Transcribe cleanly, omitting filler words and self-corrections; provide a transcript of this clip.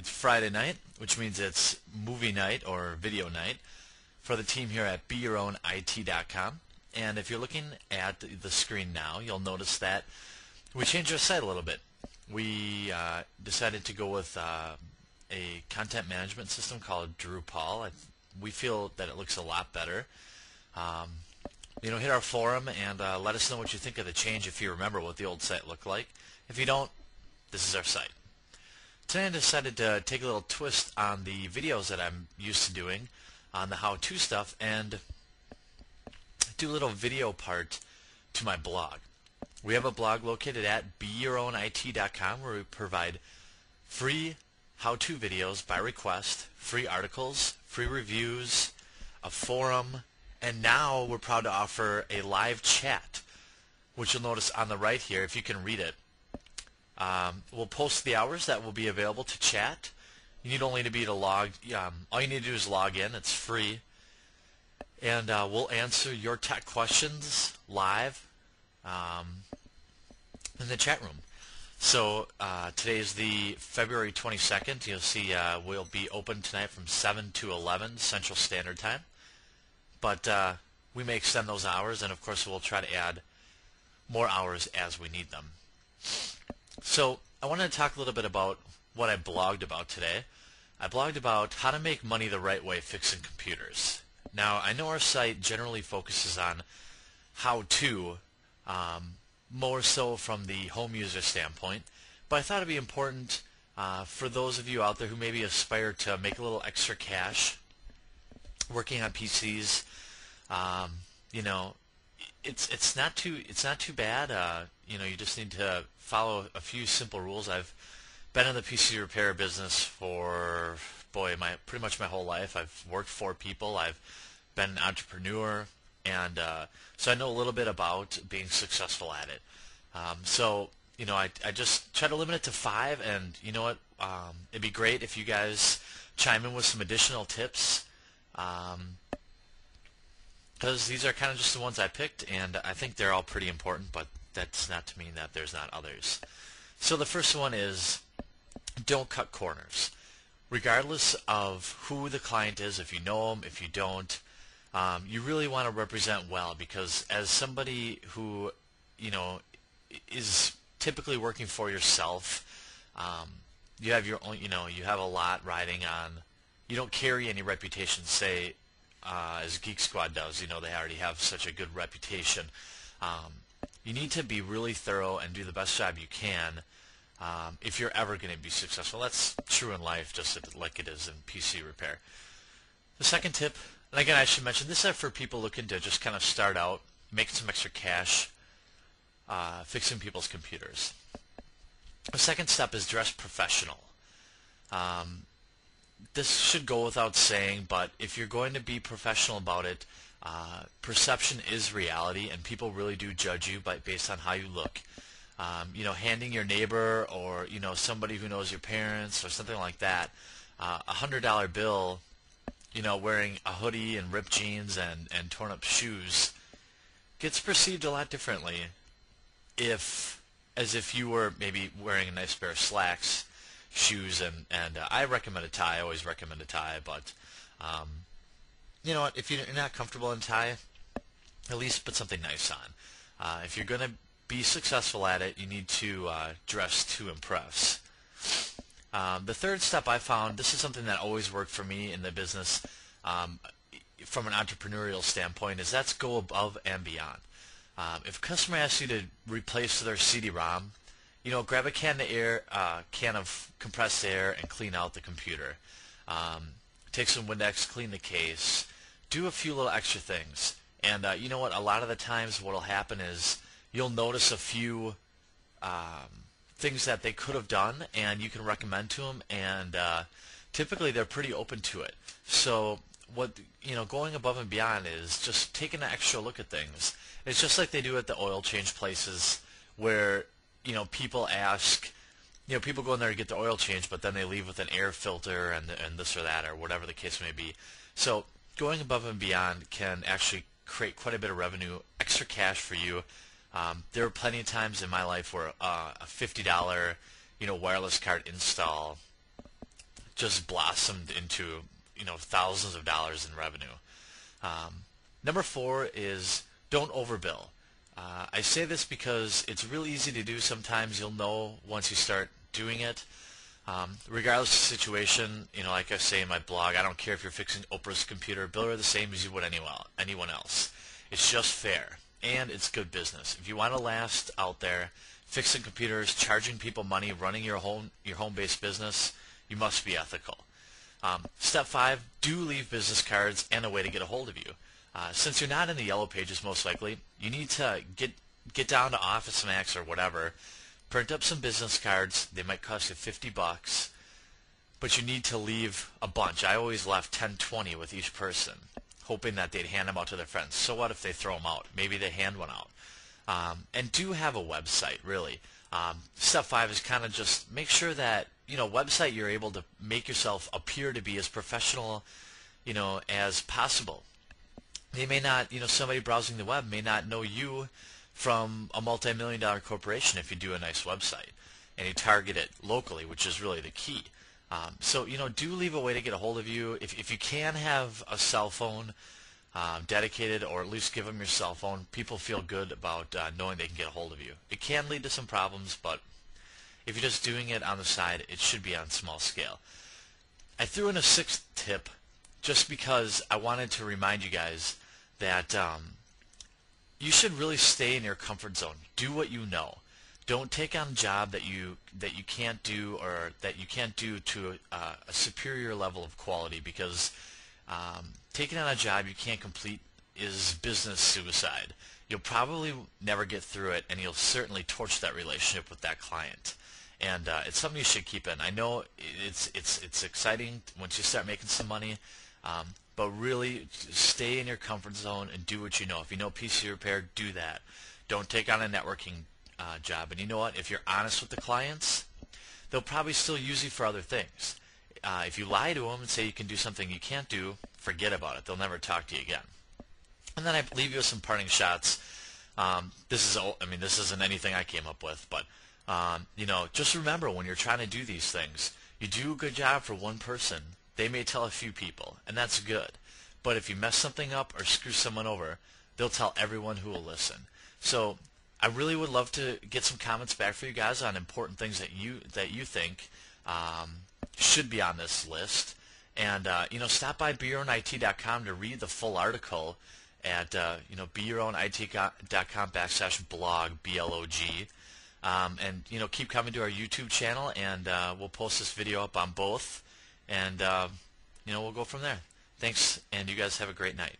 It's Friday night, which means it's movie night or video night for the team here at BeYourOwnIT.com. And if you're looking at the screen now, you'll notice that we changed our site a little bit. We decided to go with a content management system called Drupal. We feel that it looks a lot better. Hit our forum and let us know what you think of the change if you remember what the old site looked like. If you don't, this is our site. Today I decided to take a little twist on the videos that I'm used to doing on the how-to stuff and do a little video part to my blog. We have a blog located at BeYourOwnIT.com where we provide free how-to videos by request, free articles, free reviews, a forum, and now we're proud to offer a live chat, which you'll notice on the right here if you can read it. We'll post the hours that will be available to chat. You need only to be to log. All you need to do is log in. It's free, and we'll answer your tech questions live in the chat room. So today is the February 22nd. You'll see we'll be open tonight from 7 to 11 Central Standard Time. But we may extend those hours, and of course we'll try to add more hours as we need them. So I wanted to talk a little bit about what I blogged about today. I blogged about how to make money the right way fixing computers. Now, I know our site generally focuses on how-to, more so from the home user standpoint, but I thought it'd be important for those of you out there who maybe aspire to make a little extra cash working on PCs. It's not too bad. You just need to follow a few simple rules. I've been in the PC repair business for pretty much my whole life. I've worked for people. I've been an entrepreneur, and so I know a little bit about being successful at it. I just try to limit it to 5, and you know what? It'd be great if you guys chime in with some additional tips. Because these are kind of just the ones I picked, and I think they're all pretty important, but that's not to mean that there's not others. So the first one is don't cut corners. Regardless of who the client is, if you know them, if you don't, you really want to represent well, because as somebody who is typically working for yourself, you have your own, you have a lot riding on. You don't carry any reputation, say, as Geek Squad does. They already have such a good reputation. You need to be really thorough and do the best job you can if you're ever going to be successful. That's true in life, just like it is in PC repair. The second tip, and again I should mention, this is for people looking to just kind of start out, making some extra cash, fixing people's computers. The second step is dress professional. This should go without saying, but if you're going to be professional about it, perception is reality, and people really do judge you based on how you look. Handing your neighbor or somebody who knows your parents or something like that $100 bill, wearing a hoodie and ripped jeans and torn up shoes gets perceived a lot differently as if you were maybe wearing a nice pair of slacks, shoes, and I recommend a tie. I always recommend a tie, but you know what? If you're not comfortable in a tie, at least put something nice on. If you're going to be successful at it, you need to dress to impress. The third step I found, this is something that always worked for me in the business from an entrepreneurial standpoint, is that's go above and beyond. If a customer asks you to replace their CD-ROM, grab a can of compressed air and clean out the computer. Take some Windex, clean the case, do a few little extra things. And you know what? A lot of the times what will happen is you'll notice a few things that they could have done, and you can recommend to them, and typically they're pretty open to it. So going above and beyond is just taking an extra look at things. It's just like they do at the oil change places where people ask, people go in there to get the oil change, but then they leave with an air filter and this or that or whatever the case may be. So going above and beyond can actually create quite a bit of revenue, extra cash for you. There were plenty of times in my life where a $50 wireless card install just blossomed into thousands of dollars in revenue. Number 4 is don't overbill. I say this because it's real easy to do sometimes. You'll know once you start doing it. Regardless of the situation, like I say in my blog, I don't care if you're fixing Oprah's computer, bill her the same as you would anyone else. It's just fair, and it's good business. If you want to last out there, fixing computers, charging people money, running your home-based business, you must be ethical. Step 5, do leave business cards and a way to get a hold of you. Since you're not in the yellow pages most likely, you need to get down to Office Max or whatever, print up some business cards. They might cost you $50, but you need to leave a bunch. I always left 10, 20 with each person, hoping that they'd hand them out to their friends. So what if they throw them out? Maybe they hand one out. And do have a website, really. Step 5 is kind of just make sure that, website you're able to make yourself appear to be as professional, as possible. They may not, somebody browsing the web may not know you from a multi-million-dollar corporation if you do a nice website and you target it locally, which is really the key. So, do leave a way to get a hold of you. If you can have a cell phone dedicated, or at least give them your cell phone, people feel good about knowing they can get a hold of you. It can lead to some problems, but if you're just doing it on the side, it should be on small scale. I threw in a 6th tip just because I wanted to remind you guys that you should really stay in your comfort zone. Do what you know. Don't take on a job that you can't do, or that you can't do to a superior level of quality, because taking on a job you can't complete is business suicide. You'll probably never get through it, and you'll certainly torch that relationship with that client. And it's something you should keep in. I know it's exciting once you start making some money, but really stay in your comfort zone and do what you know. If you know PC repair, do that. Don't take on a networking job. And you know what? If you're honest with the clients, they'll probably still use you for other things. If you lie to them and say you can do something you can't do, forget about it. They'll never talk to you again. And then I leave you with some parting shots. This isn't anything I came up with, but just remember, when you're trying to do these things, you do a good job for one person, they may tell a few people, and that's good. But if you mess something up or screw someone over, they'll tell everyone who will listen. So I really would love to get some comments back for you guys on important things that you think should be on this list. And stop by BeYourOwnIT.com to read the full article at BeYourOwnIT.com/blog, BLOG. And keep coming to our YouTube channel, and we'll post this video up on both, and we'll go from there. Thanks, and you guys have a great night.